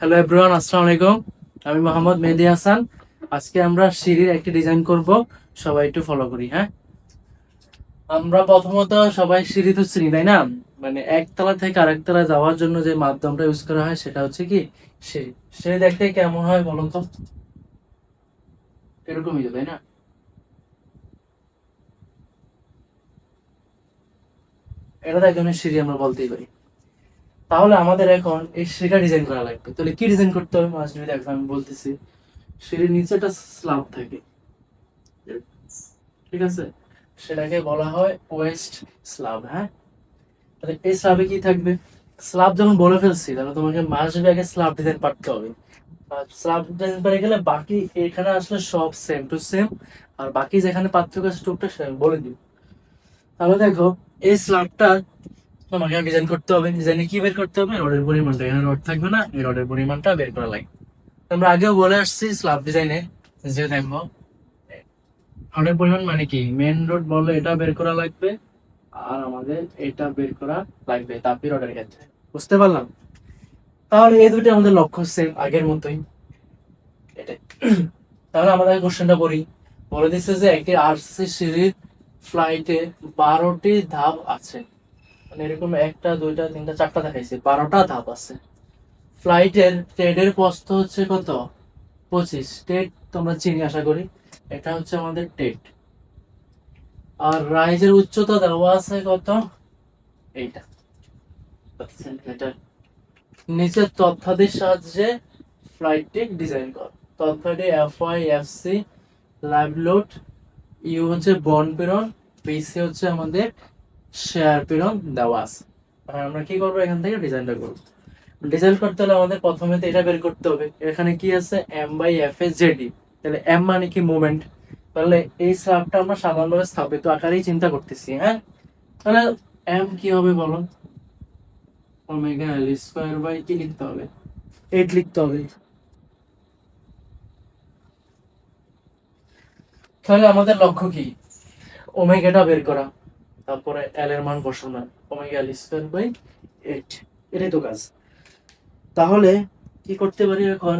Hello everyone, আসসালামু আলাইকুম। আমি মোহাম্মদ মেহেদী হাসান। আজকে আমরা সিঁড়ির একটি ডিজাইন করব, সবাই একটু ফলো করি। হ্যাঁ, আমরা প্রথমত সবাই সিঁড়ি তো চিনি, তাই না? মানে একতলা থেকে আরেকতলা যাওয়ার জন্য যে মাধ্যমটা ইউজ করা হয় সেটা হচ্ছে কি সিঁড়ি। সিঁড়ি দেখতে কেমন হয় বলুন তো? এরকমই তো, তাই না? এটা তো এক ধরনের সিঁড়ি আমরা বলতেই পারি। তাহলে আমাদের এখন এই সিঁড়িটা ডিজাইন করা লাগবে। তাহলে কি ডিজাইন করতে হবে মাঝে দেখো, আমি বলতেছি। সিঁড়ির নিচে একটা স্ল্যাব থাকে, ঠিক আছে? সেটাকে বলা হয় ওয়েস্ট স্ল্যাব। হ্যাঁ, তাহলে এই স্ল্যাবে কি থাকবে? স্ল্যাব যখন বলে ফেলছি, তাহলে তোমাকে মাসবে আগে স্ল্যাব ডিজাইন পারতে হবে। আর স্ল্যাব ডিজাইন পেরে গেলে বাকি এখানে আসলে সব সেম টু সেম। আর বাকি যেখানে পার্থক্য আছে টুকটা সেটা আমি বলে দিব। তাহলে দেখো, এই স্ল্যাবটা তোমাকে ডিজাইন করতে হবে। ডিজাইনে কি বের করতে হবে? রডের পরিমাণটা। এখানে রড থাকবে না, এই রডের পরিমাণটা বের করা লাগবে। আমরা আগেও বলে আসছি স্ল্যাব ডিজাইনে যে দেখো, রডের পরিমাণ মানে কি, মেন রড বললে এটা বের করা লাগবে, আর আমাদের এটা বের করা লাগবে তাপি রডের ক্ষেত্রে। বুঝতে পারলাম? তাহলে এই দুটো আমাদের লক্ষ্য সেম আগের মতোই। এটাই। তাহলে আমাদের কোশ্চেনটা করি। বলে দিচ্ছে যে একটি আরসিসি সিঁড়ির ফ্লাইটে 12টি ধাপ আছে। মানে এরকম একটা দুইটা তিনটা চারটা দেখাইছে, 12টা ধাপ আছে। ফ্লাইটের টেডের প্রস্থ হচ্ছে কত? 25। টেড তোমরা চিনি আশা করি। এটা হচ্ছে আমাদের টেড। আর রাইজের উচ্চতা দেওয়া আছে কত? এইটা সেন্টিমিটার। নিচের তথ্যাদির সাহায্যে ফ্লাইটটি ডিজাইন কর। তথ্যাদি FY FC live load, U হচ্ছে বন্ড প্রেরণ, পিসি হচ্ছে আমাদের শেয়ার প্রেরণ দেওয়া আছে। আর আমরা কি করবো, এখান থেকে ডিজাইনটা করবো। ডিজাইন করতে হলে আমাদের প্রথমে তো এটা বের করতে হবে। এখানে কি আছে? M/F/JD। তাহলে এম মানে কি? মুভমেন্ট। তাহলে এই স্ল্যাবটা আমরা সাধারণভাবে স্থাপিত আকারেই চিন্তা করতেছি। হ্যাঁ, তাহলে এম কি হবে বলো? ওমেগা এল স্কয়ার বাই কি লিখতে হবে? 8 লিখতে হবে। তাহলে আমাদের লক্ষ্য কি? ওমেগাটা বের করা, তারপরে এল এর মান বসানো। ওমেগা এল স্কয়ার বাই 8, এটাই তো কাজ। তাহলে কি করতে পারি এখন?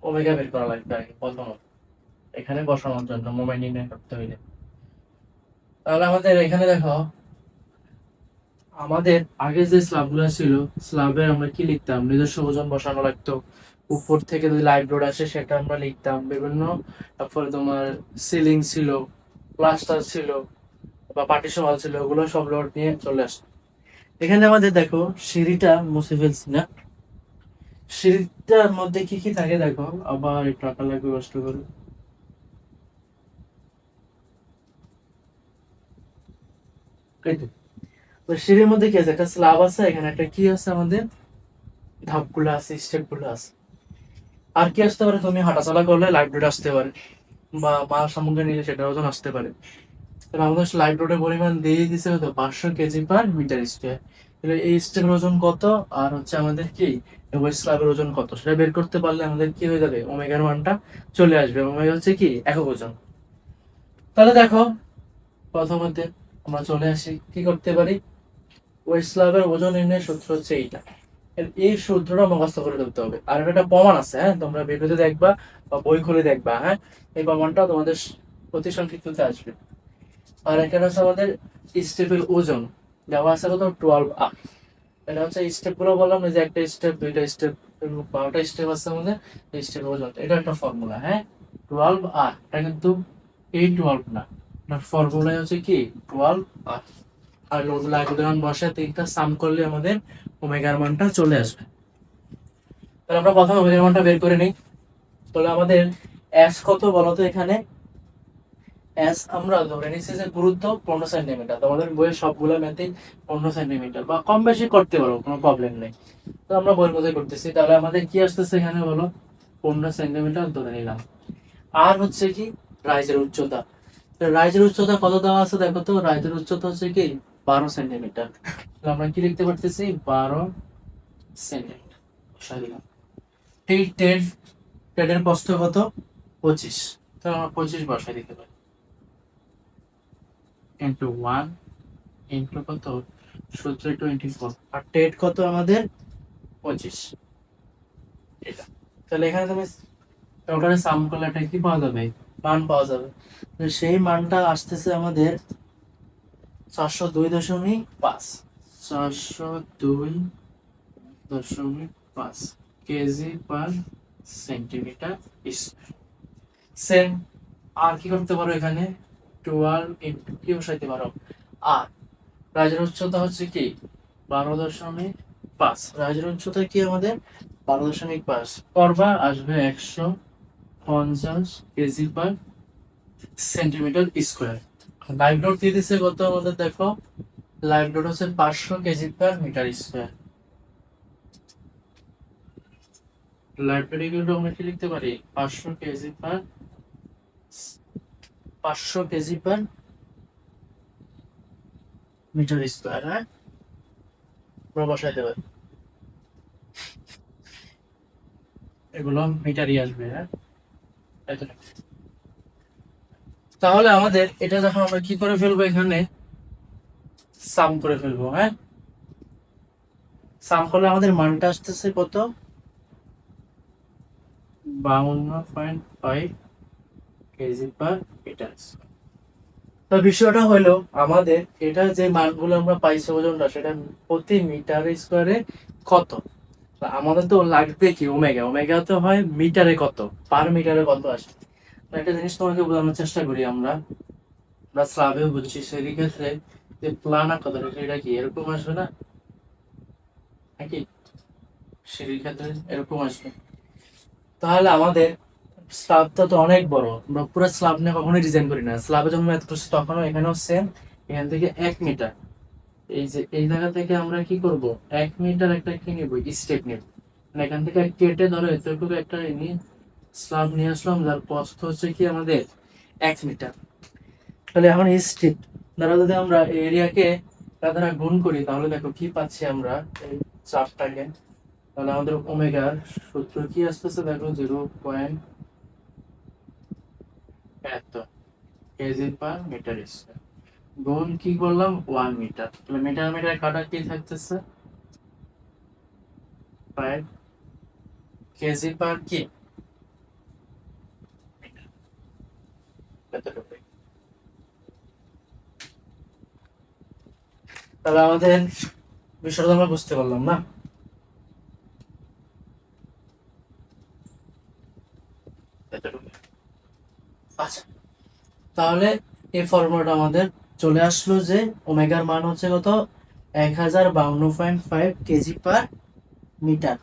ওমেগা বের করা লাগবে আগে প্রথমত, এখানে বসানোর জন্য মোমেন্ট নির্ণয় করতে হইলে। তাহলে আমাদের এখানে দেখো, আমাদের আগে যে স্ল্যাবগুলো ছিল, স্ল্যাবে আমরা কি লিখতাম? নিজস্ব ওজন বসানো লাগতো। উপর থেকে যদি লাইভ লোড আসে সেটা আমরা লিখতাম বিভিন্ন। তারপরে তোমার সিলিং ছিল, প্লাস্টার ছিল, বা পার্টিশন ওয়াল ছিল, ওগুলো সব লোড নিয়ে চলে আসতো। এখানে আমাদের দেখো সিঁড়িটা মুছে ফেলছি না? সিঁড়িটার মধ্যে কি কি থাকে দেখো, আবার একটু আঁকা লাগবে কষ্ট করে। এই তো। তো সিঁড়ির মধ্যে কি আছে? একটা স্ল্যাব আছে, এখানে একটা কি আছে আমাদের, ধাপগুলো আছে, স্টেপগুলো আছে। আর কি আসতে পারে? তুমি হাঁটাচলা করলে লাইভ লোড আসতে পারে, বা মাল সামগ্রী নিলে সেটার ওজন আসতে পারে। তাহলে আমাদের লাইভ লোডের পরিমাণ দিয়ে দিছে হতো 500 কেজি/মিটার স্কয়ার। তাহলে এই স্টেপের ওজন কত, আর হচ্ছে আমাদের কি ওয়েস্ট স্ল্যাবের ওজন কত, সেটা বের করতে পারলে আমাদের কি হয়ে যাবে? ওমেগার মানটা চলে আসবে। ওমেগা হচ্ছে কি? একক ওজন। তাহলে দেখো, প্রথমত আমরা চলে আসি, কি করতে পারি? ওয়েস্ট স্ল্যাবের ওজন নির্ণয়ের সূত্র হচ্ছে এইটা। এই সূত্রটা মুখস্থ করে ধরতে হবে। আর একটা প্রমাণ আছে, হ্যাঁ, তোমরা ভিডিওতে দেখবা বা বই খুলে দেখবা। হ্যাঁ, এই প্রমাণটা তোমাদের প্রতি সংক্ষিপ্ততে আসবে। আর এখানে হচ্ছে আমাদের স্টেপের ওজন দেওয়া আছে কত? 12R। এটা হচ্ছে স্টেপ গুলো বললাম না, যে একটা স্টেপ, দুইটা স্টেপ, 12টা স্টেপ আছে আমাদের। এই স্টেপের ওজন, এটা একটা ফর্মুলা। হ্যাঁ, 12R, এটা কিন্তু 812 না। এটার ফর্মুলা হচ্ছে কি? 12R। আর লোড লাইন বসে তিনটা সাম করলে আমাদের ওমেগার মানটা চলে আসবে। তাহলে আমরা প্রথমে ওমেগার মানটা বের করে নিই। তাহলে আমাদের এস কত বলতো? এখানে এস আমরা ধরে নিচ্ছি যে গুরুত্ব 15 সেন্টিমিটার। তোমাদের বইয়ের সবগুলো ম্যাথে 15 সেন্টিমিটার, বা কম বেশি করতে পারো, কোনো প্রবলেম নেই। তো আমরা বইয়ের মধ্যে করতেছি। তাহলে আমাদের কি আসতেছে এখানে বলো? 15 সেন্টিমিটার ধরে নিলাম। আর হচ্ছে কি? রাইজের উচ্চতা। রাইজের উচ্চতা কত দেওয়া আছে দেখো তো? রাইজের উচ্চতা হচ্ছে কি? 12 সেন্টিমিটার। আমরা কি লিখতে পারতেছি? 12 সেন্টিমিটার বসাই দিলাম। ঠিক টেন, টেনের প্রস্থ কত? 25। তো আমরা 25 বসাই দিতে পারি। ইন্টু 1 ইন্টু কত? সূত্র 24। আর টেট কত আমাদের? 25। এটা। তাহলে এখানে তুমি টোটাল সাম করলে একটা কি পাওয়া যাবে, মান পাওয়া যাবে। তো সেই মানটা আসতেছে আমাদের 402.5, 402.5 KG per centimetre square. Same আর কি করতে পারো এখানে, 12 ইন্টু কি বসাইতে পারো, আর রাজের উচ্চতা হচ্ছে কি 12.5, রাজের উচ্চতা কি আমাদের 12.5 করবা, আসবে 150 kg per centimetre square. Live load দিয়ে দিচ্ছে কত আমাদের, দেখো লাইভ লোড হচ্ছে 500 kg per metre square. Live load এগুলো আমরা কি লিখতে পারি, 500 কেজি পার মিটার স্কোয়ার। হ্যাঁ, আমরা বসাইতে পারি, এগুলো মিটারই আসবে। হ্যাঁ, এত। তাহলে আমাদের এটা যখন আমরা কি করে ফেলবো, এখানে সাম করে ফেলবো। হ্যাঁ, সাম করলে আমাদের মানটা আসতেছে কত, 52.5 কেজি পার মিটার। তো বিষয়টা হলো আমাদের এটা যে মানগুলো আমরা পাইছি ওজনটা, সেটা প্রতি মিটার স্কোয়ারে কত। তা আমাদের তো লাগবে কি ওমেগা, ওমেগা তো হয় মিটারে কত, পার মিটারে কত আসে। তো একটা জিনিস তোমাকে বোঝানোর চেষ্টা করি, আমরা আমরা স্লাবেও বুঝছি, সেই ক্ষেত্রে যে প্লান আকার এটা কি এরকম আসবে না নাকি, সিঁড়ির ক্ষেত্রে এরকম আসবে। তাহলে আমাদের স্ল্যাবটা তো অনেক বড়, আমরা পুরো স্ল্যাব নিয়ে কখনোই ডিজাইন করি না। স্ল্যাবে যখন ম্যাথ করছি তখনও এখানেও সেম, এখান থেকে 1 মিটার, এই যে এই জায়গা থেকে আমরা কি করব, 1 মিটার একটা কি নিব, স্টেপ নিব। মানে এখান থেকে কেটে ধরো এতটুকু একটা স্ল্যাব নিয়ে আসলাম, যার প্রস্থ হচ্ছে কি আমাদের 1 মিটার। তাহলে এখন স্টেপ দ্বারা যদি আমরা এরিয়াকে দ্বারা গুণ করি, তাহলে দেখো কি পাচ্ছি আমরা, এই চাপটাকে। তাহলে আমাদের ওমেগার সূত্র কি আসতেছে, দেখো 0.এত কেজি পার মিটার স্কয়ার, গুণ কি করলাম 1 মিটার। তাহলে মিটার মিটার কাটা কি থাকতেছে, 5 কেজি পার কি মিটার, এতটুকু। তাহলে আমাদের বিষয়টা আমরা বুঝতে পারলাম না, এতটুকু। আচ্ছা, তাহলে এই ফর্মুলাটা আমাদের চলে আসলো যে ওমেগার মান হচ্ছে কত, 1052.5 কেজি পার মিটার।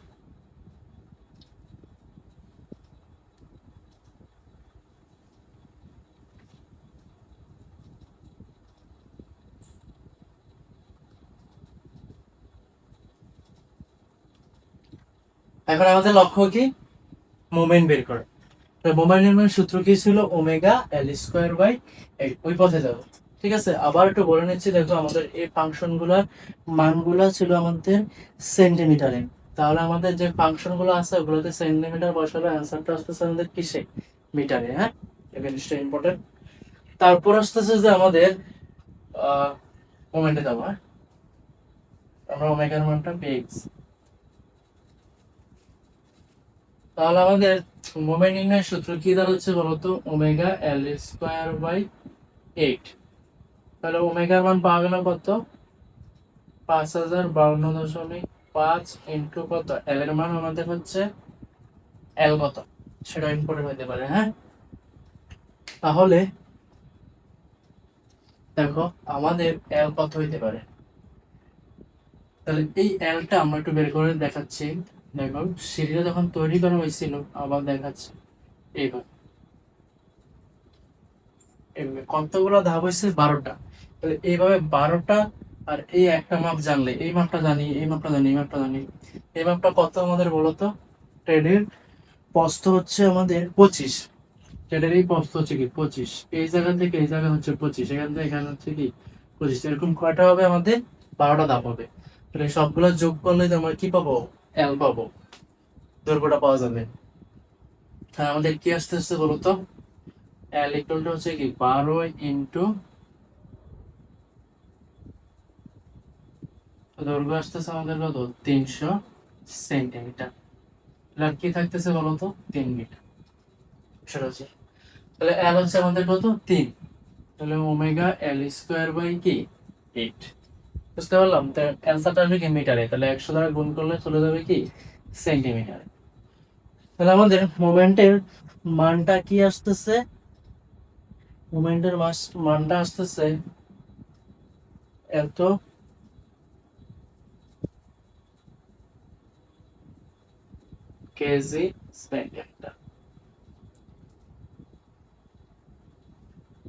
এখন আমাদের লক্ষ্য কি, মোমেন্ট বের করা। মোমেন্ট নির্ণয়ের সূত্র কি ছিল, ওমেগা এল স্কোয়ার বাই 8, ওই পথে যাবো। ঠিক আছে, আবার একটু বলে নিচ্ছি, দেখো আমাদের এই ফাংশন গুলার মানগুলা ছিল আমাদের সেন্টিমিটারে। তাহলে আমাদের যে ফাংশন গুলো আছে ওগুলোতে সেন্টিমিটার বসালে অ্যান্সারটা আসতেছে আমাদের কিসে, মিটারে। হ্যাঁ, এই জিনিসটা ইম্পর্টেন্ট। তারপর আসতেছে যে আমাদের মোমেন্টে যাবো। হ্যাঁ, আমরা ওমেগার মানটা পেয়ে গেছি। তাহলে আমাদের মোমেন্ট নির্ণয়ের সূত্র কি দাঁড়াচ্ছে বলতো, ওমেগা এল স্কোয়ার বাই 8। তাহলে ওমেগার মান পাওয়া গেল কত, 5052.5 ইন্টু কত, এল এর মান আমাদের হচ্ছে, এল কত সেটা ইম্পর্টেন্ট হতে পারে। হ্যাঁ, তাহলে দেখো আমাদের এল কত হইতে পারে। তাহলে এই এলটা আমরা একটু বের করে দেখাচ্ছি। দেখো সিঁড়িটা যখন তৈরি করা হয়েছিল, আবার দেখাচ্ছি এইভাবে, কতগুলো ধাপ হয়েছে, 12টা। তাহলে এইভাবে 12টা, আর এই একটা মাপ জানলে, এই মাপটা জানি, এই মাপটা জানি, এই মাপটা জানি, এই মাপটা কত আমাদের বলতো, ট্রেডের প্রস্থ হচ্ছে আমাদের 25, ট্রেডের এই প্রস্থ হচ্ছে কি 25, এই জায়গা থেকে এই জায়গা হচ্ছে 25, এখান থেকে এখানে হচ্ছে কি 25, এরকম কয়টা হবে আমাদের, 12টা ধাপ হবে। তাহলে সবগুলো যোগ করলে আমরা কি পাবো, এল পাবো, দৈর্ঘ্যটা পাওয়া যাবে। তাহলে আমাদের কি আসতে আসতে বলতো, এল ইকুয়াল টু হচ্ছে কি 12 ইন্টু দৈর্ঘ্য আসতেছে আমাদের কত, 300 সেন্টিমিটার। আর কি থাকতেছে বলতো 3 মিটার, সেটা হচ্ছে তাহলে এল হচ্ছে আমাদের কত 3, তাহলে ওমেগা এল স্কোয়ার বাই কি 8। বুঝতে পারলাম? তাহলে অ্যান্সারটা আসবে কি মিটারে, তাহলে 100 দ্বারা গুণ করলে চলে যাবে কি সেন্টিমিটারে। তাহলে আমাদের মোমেন্টের মানটা কি আসতেছে, মোমেন্টের মানটা আসতেছে এত কেজি সেন্টিমিটার,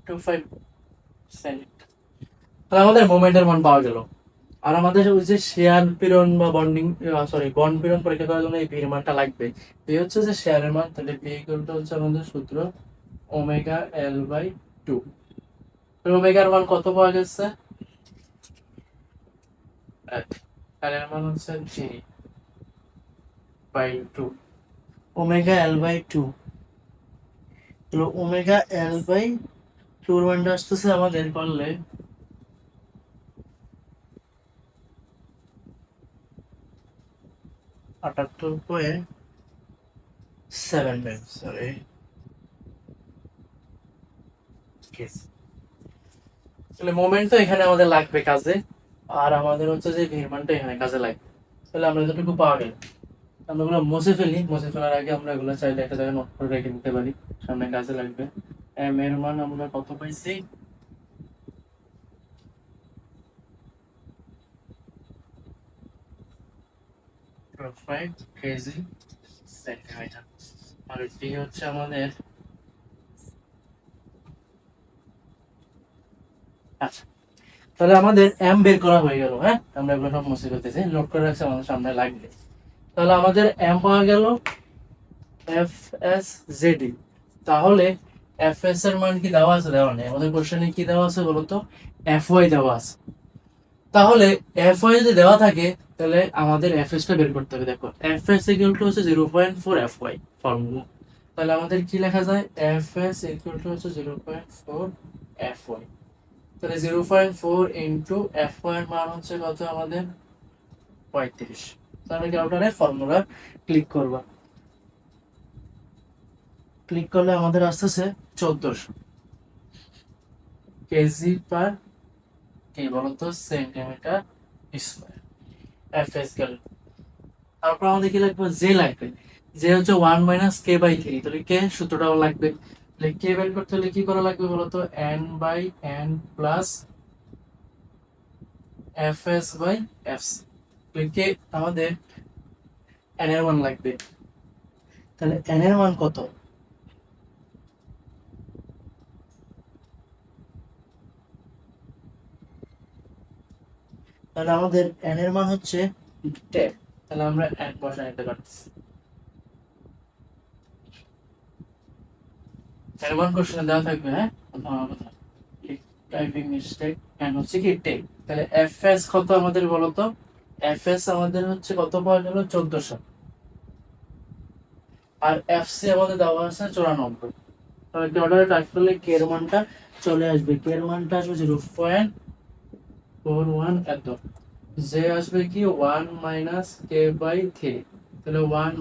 25 সেন্টিমিটার। তাহলে আমাদের মোমেন্টের মান পাওয়া গেল। আর আমাদের ওই যে শেয়ার পীড়ন বা বন্ডিং, সরি বন্ড পীড়ন পরীক্ষা করার জন্য এই ভির মানটা লাগবে। ভি হচ্ছে যে শেয়ারের মান, তাহলে ভি ইকুয়ালটা হচ্ছে আমাদের সূত্র ওমেগা এল বাই 2। ওমেগার মান কত পাওয়া গেছে, এল এর মান হচ্ছে 3/2, ওমেগা এল বাই 2। তাহলে ওমেগা এল বাই 2 এর মানটা আসতেছে আমাদের করলে 78.7, সরি তাহলে মোমেন্ট তো এখানে আমাদের লাগবে কাজে, আর আমাদের হচ্ছে যে ভির মানটা এখানে কাজে লাগবে। তাহলে আমরা যতটুকু পাওয়া গেল আমরা ওগুলো মুছে ফেলি, মুছে ফেলার আগে আমরা এগুলো চাইলে একটা জায়গায় নোট করে রেখে দিতে পারি, সামনে কাজে লাগবে। এম এর মান আমরা কত পাইছি, 5 কেজি সেন্টিমিটার, আর ডি হচ্ছে আমাদের, আচ্ছা তাহলে আমাদের এম বের করা হয়ে গেল। হ্যাঁ, আমরা এগুলো সব মুছে ফেলতেছি, নোট করে রাখছি, আমাদের সামনে লাগবে। তাহলে আমাদের এম পাওয়া গেল এফ এস জেডি। তাহলে এফ এস এর মান কি দেওয়া আছে, দেওয়া নেই, আমাদের কোশ্চেনে কি দেওয়া আছে বলতো, এফ ওয়াই দেওয়া আছে। তাহলে এফ ওয়াই যদি দেওয়া থাকে তাহলে আমাদের এফ এস টা বের করতে হবে। দেখো এফ এস ইকুয়াল টু হচ্ছে 0.4 এফ ওয়াই ফর্মুলা। তাহলে আমাদের কি লেখা যায়, এফ এস ইকুয়াল টু হচ্ছে 0.4 এফ ওয়াই। তাহলে 0.4 ইন্টু এফ ওয়াই এর মান হচ্ছে কত আমাদের 35। তাহলে ক্যালকুলেটরের ফর্মুলা ক্লিক করবা, ক্লিক করলে আমাদের আসতেছে 1400 কেজি পার কি বলতো সেন্টিমিটার স্কয়ার, এফ এস গেল। তারপর আমাদের কি লাগবে, জে লাগবে। জে হচ্ছে 1 - k/3, তাহলে কে সূত্রটাও লাগবে। তাহলে কে বের করতে হলে কি করা লাগবে বলতো, n/n plus F S by F C. কে আমাদের n এর মান লাগবে, তাহলে n এর মান কত, তাহলে আমাদের n এর মান হচ্ছে 10। তাহলে আমরা n বসাই নিতে পারতেছি, n এর মান কোশ্চেনে দেওয়া থাকবে। হ্যাঁ, টাইপিং মিস্টেক, n হচ্ছে কি 10। তাহলে এফ এস কত আমাদের বলতো, এফ এস আমাদের হচ্ছে কত পাওয়া গেল 1400, আর এফ সি আমাদের দেওয়া আছে 94। তাহলে কি অর্ডারে টাইপ করলে কে এর মানটা চলে আসবে, কে এর মানটা আসবে 0.41 এত, যে আসবে কি 1 - k/3। তাহলে 1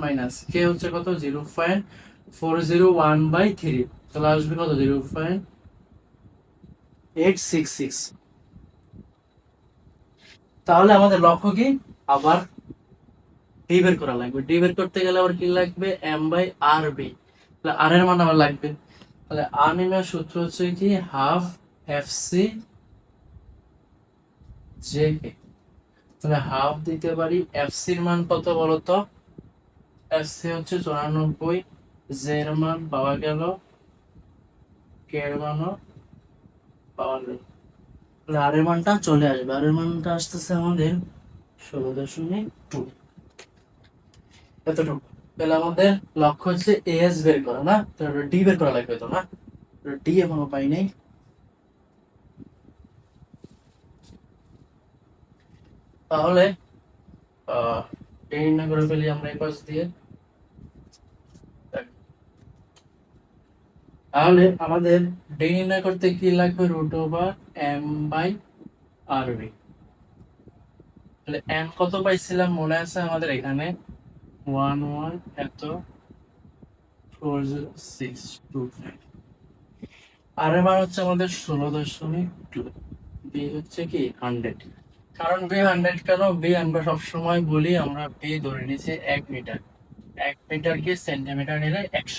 - k হচ্ছে কত 0.401/3, তাহলে আসবে কত 0.866। তাহলে আমাদের লক্ষ্য কি, আবার ডি বের করা লাগবে। ডি বের করতে গেলে আবার কি লাগবে, m/r/b। তাহলে আর এর মান আবার লাগবে। তাহলে আর নির্ণয়ের সূত্র হচ্ছে কি half F C J K. তাহলে হাফ দিতে পারি, এফ সির মান কত বলতো, এফ সি হচ্ছে 94, জে এর মান পাওয়া গেল, কে এর মানও পাওয়া গেল। তাহলে আর এর মানটা চলে আসবে, আর এর মানটা আসতেছে আমাদের 16.2, এতটুকু। তাহলে আমাদের লক্ষ্য হচ্ছে এস বের করা, না তাহলে ডি বের করা লাগবে তো, না ডি এখনো পাই নাই। তাহলে ডি নির্ণয় করে ফেলি আমরা এই পাশ দিয়ে। তাহলে আমাদের ডি নির্ণয় করতে কি লাগবে, √m/r/b। তাহলে n কত পাইছিলাম মনে আছে আমাদের এখানে, 11 এত 40625। আর এর মান হচ্ছে আমাদের 16.2। বি হচ্ছে কি 100। কারণ বি 100 কেন? বি আমরা সবসময় বলি, আমরা বি ধরে নিয়েছি 1 মিটার। 1 মিটারকে সেন্টিমিটার নিলে 100,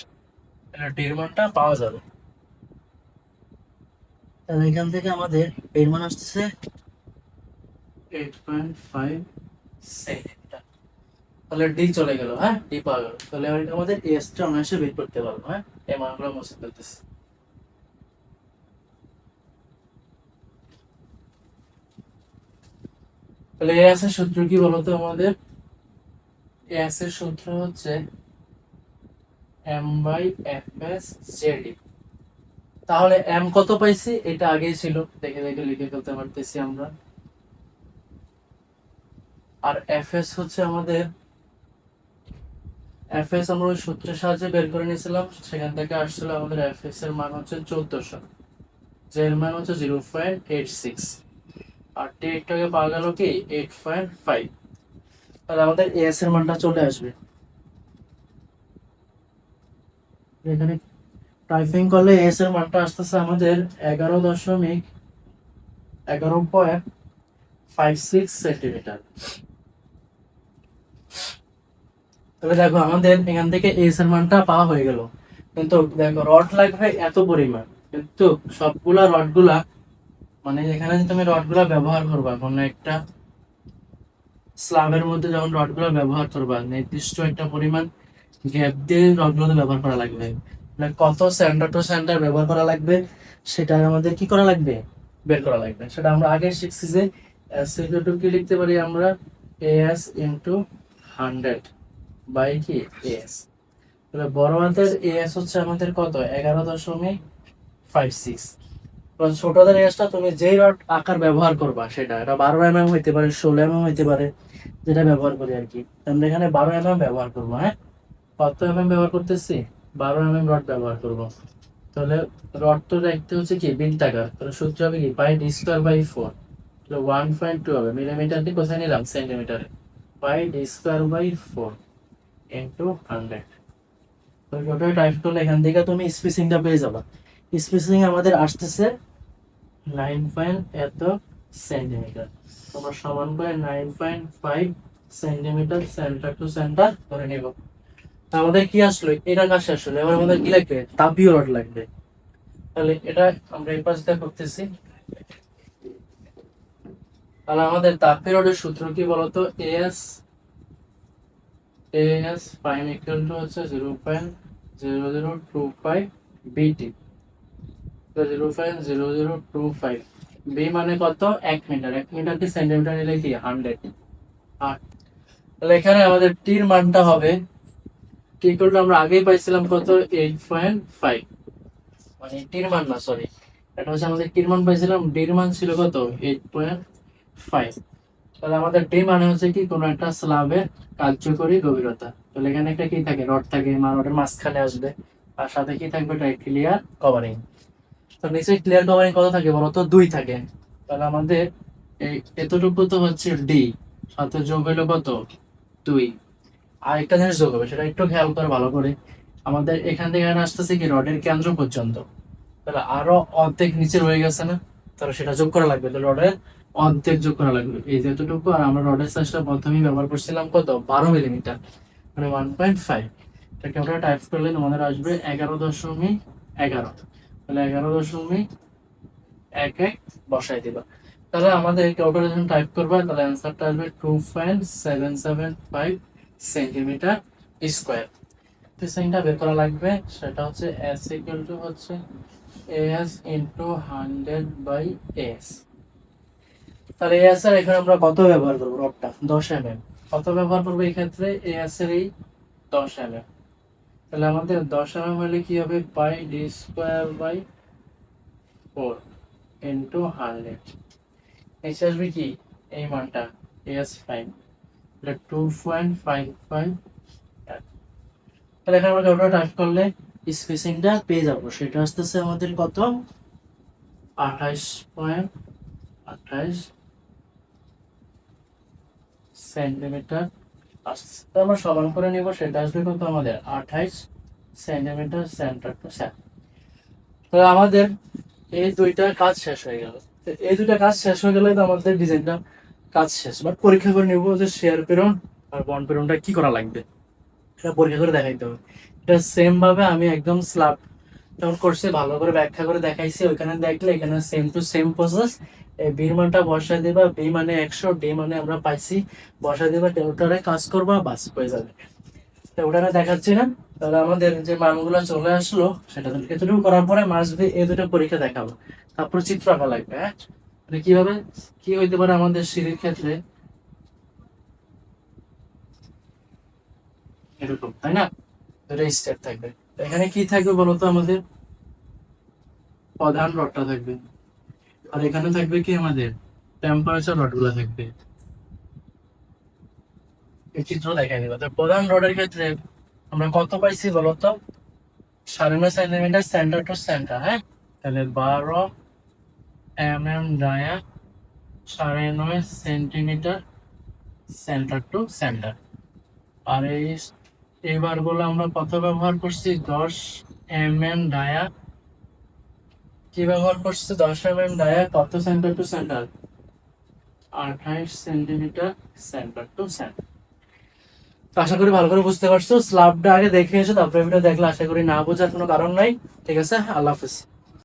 তাহলে ডির মানটা পাওয়া যাবে। তাহলে এখান থেকে আমাদের এর মান আসতেছে 8.5 সেন্টিমিটার। তাহলে ডি চলে গেল, হ্যাঁ, ডি পাওয়া গেল। তাহলে আমাদের এসটা অনায়াসে বের করতে পারবো। হ্যাঁ, এই মানগুলো মুছে ফেলতেছি। তাহলে এস এর সূত্র কি বলতো আমাদের? এস এর সূত্র হচ্ছে M by F S JD. তাহলে এম কত পাইছি? এটা আগেই ছিল, দেখে দেখে লিখে ফেলতে পারতেছি আমরা। আর এফ এস হচ্ছে আমাদের, এফ এস আমরা ওই সূত্রের সাহায্যে বের করে নিয়েছিলাম, সেখান থেকে আসছিল আমাদের এফ এস এর মান হচ্ছে 1400, যে এর মান হচ্ছে 0.86, আর টি একটাকে পাওয়া গেল কি 8.5। তাহলে আমাদের এস এর মানটা চলে আসবে। এখানে টাইপিং করলে এস এর মানটা আসতেছে আমাদের 11.56 সেন্টিমিটার। তবে দেখো আমাদের এখান থেকে এস এর মানটা পাওয়া হয়ে গেল, কিন্তু দেখো রড লাগবে এত পরিমাণ, কিন্তু সবগুলা রড গুলা, মানে এখানে যে তুমি রড গুলা ব্যবহার করবা কোনো একটা স্ল্যাবের মধ্যে, যখন রড গুলা ব্যবহার করবা নির্দিষ্ট একটা পরিমাণ গ্যাপ দিয়ে রড গুলো ব্যবহার করা লাগবে। মানে কত সেন্টার টু সেন্টার ব্যবহার করা লাগবে সেটা আমাদের কি করা লাগবে? বের করা লাগবে। সেটা আমরা আগে শিখছি যে এস ইকুয়াল টু কি লিখতে পারি আমরা? এস ইনটু 100 বাই কি এস। তাহলে বড় হাতের এস হচ্ছে আমাদের কত? 11.56। ছোট হাতের এসটা তুমি যেই রড আকার ব্যবহার করবা সেটা, এটা 12 mm হইতে পারে, 16 mm হইতে পারে, যেটা ব্যবহার করি আর কি। আমরা এখানে 12 mm ব্যবহার করবো। হ্যাঁ, কত ব্যবহার করতেছি? 12 mm রড ব্যবহার করব। তাহলে রড তো দেখতে হচ্ছে কি বৃত্তাকার, তাহলে সূত্র হবে কি পাই ডি স্কোয়ার বাই 4। তাহলে 1.2 হবে, মিলিমিটার দিয়ে কোথায় নিলাম? সেন্টিমিটারে। পাই ডি স্কোয়ার বাই 4 ইন্টু 100। ওটা টাইপ করলে এখান থেকে তুমি স্পেসিংটা পেয়ে যাবা। স্পেসিং আমাদের আসতেছে 9 এত সেন্টিমিটার। তোমরা সমান করে 9.5 সেন্টিমিটার সেন্টার টু সেন্টার ধরে নিব। আমাদের কি আসলো? এটা কাজ শেষ হলো, এবার আমাদের কি লাগবে? তাপীয় রড লাগবে। তাহলে এটা আমরা এই পাশ দিয়ে করতেছি। তাহলে আমাদের তাপীয় রডের সূত্র কি বলতো? S S prime equal to হচ্ছে 0.0025 বিটি। 0.0025 বি মানে কত? 1 মিটার। 1 মিটারকে সেন্টিমিটার নিলে কি 100। আর তাহলে এখানে আমাদের টির মানটা হবে টি ইকুয়াল টু, আমরা আগেই পাইছিলাম কত? 8.5। মানে টির মান না, সরি, এটা হচ্ছে আমাদের টির মান পাইছিলাম, ডির মান ছিল কত? 8.5। তাহলে আমাদের ডি মানে হচ্ছে কি কোনো একটা স্ল্যাবের কার্যকরী গভীরতা। তাহলে এখানে একটা কি থাকে? রড থাকে, রডের মাঝখানে আসবে, আর সাথে কি থাকবে? এটা ক্লিয়ার কভারিং। তো নিচে ক্লিয়ার কভারিং কত থাকে বলতো? 2 থাকে। তাহলে আমাদের এই এতটুকু তো হচ্ছে ডি, সাথে যোগ হইলো কত? 2। আর একটা জিনিস যোগ হবে, সেটা একটু খেয়াল করে ভালো করে। আমাদের এখান থেকে এখানে আসতেছে কি রডের কেন্দ্র পর্যন্ত, তাহলে আরো অর্ধেক নিচে রয়ে গেছে না? তাহলে সেটা যোগ করা লাগবে। তো রডের অর্ধেক যোগ করা লাগবে, এই যেতটুকু। আর আমরা রডের সাইজটা প্রথমেই ব্যবহার করছিলাম কত? 12 মিলিমিটার, মানে 1.5। এটাকে আমরা টাইপ করলে আমাদের আসবে 11.11। তাহলে 11.11 বসাই দিবা। তাহলে আমাদের ক্যালকুলেশন টাইপ করবা, তাহলে অ্যান্সারটা আসবে 2.775 সেন্টিমিটার স্কোয়ার। স্পেসিংটা বের করা লাগবে, সেটা হচ্ছে এস ইকুয়াল টু হচ্ছে এস ইন্টু 100 বাই এস। তাহলে এস এর এখানে আমরা কত ব্যবহার করবো? রডটা 10 mm। কত ব্যবহার করবো এই ক্ষেত্রে? এস এর এই 10 mm। তাহলে আমাদের 10 mm হলে কি হবে? পাই ডি স্কোয়ার বাই 4 ইন্টু 100। এসে আসবে কি এই মানটা? এস 5, তাহলে 2.55। তাহলে এখানে আমরা ক্যালকুলেটর টাইপ করলে স্পেসিংটা পেয়ে যাবো, সেটা আসতেছে আমাদের কত? 28.28 সেন্টিমিটার আসছে। তো আমরা সমান করে নিব, সেটা আসবে কত আমাদের 28 সেন্টিমিটার সেন্টার টু সেন্টার। তো আমাদের এই দুইটা কাজ শেষ হয়ে গেল। তো এই দুইটা কাজ শেষ হয়ে গেলে তো আমাদের ডিজাইনটা কাজ শেষ। বাট পরীক্ষা করে নিব যে শেয়ার পেরন আর বন্ড পেরনটা কি করা লাগবে, এটা পরীক্ষা করে দেখাইতে হবে। এটা সেম ভাবে আমি একদম স্ল্যাব যখন করছি ভালো করে ব্যাখ্যা করে দেখাইছি, ওইখানে দেখলে এখানে সেম টু সেম প্রসেস। এই বি মানটা বসায় দিবা, বি মানে 100, ডি মানে আমরা পাইছি, বসায় দিবা, ওটারে কাজ করবা, বাস হয়ে যাবে। তো ওটারে দেখাচ্ছি না, তাহলে আমাদের যে মানগুলো চলে আসলো সেটা এতটুকু করার পরে মাস বি এই দুটো পরীক্ষা দেখাবো, তারপর চিত্র আঁকা লাগবে। হ্যাঁ, মানে কিভাবে কি হইতে পারে আমাদের সিঁড়ির ক্ষেত্রে এরকম, তাই না? দুটো স্টেপ থাকবে। তো এখানে কি থাকবে বলতো, আমাদের প্রধান রডটা থাকবে, আর এখানে থাকবে কি আমাদের টেম্পারেচার রডগুলো থাকবে। এই চিত্র দেখাই দিবা। তো প্রধান রডের ক্ষেত্রে আমরা কত পাইছি বলতো, 9.5 সেন্টিমিটার সেন্টার টু সেন্টার। হ্যাঁ, তাহলে 12 dia, 9.5 centimetre centre to centre. আর এইবার বলে আমরা কত ব্যবহার করছি, 10 ডায়া। কি ব্যবহার করছি, 10 ডায়া কত centre to centre, 28 centimetre centre to centre. তো আশা করি ভালো করে বুঝতে পারছো। স্ল্যাবটা আগে দেখে এসো, তারপরে ভিডিও দেখলে আশা করি না বোঝার কোনো কারণ নাই। ঠিক আছে, আল্লাহ হাফিজ।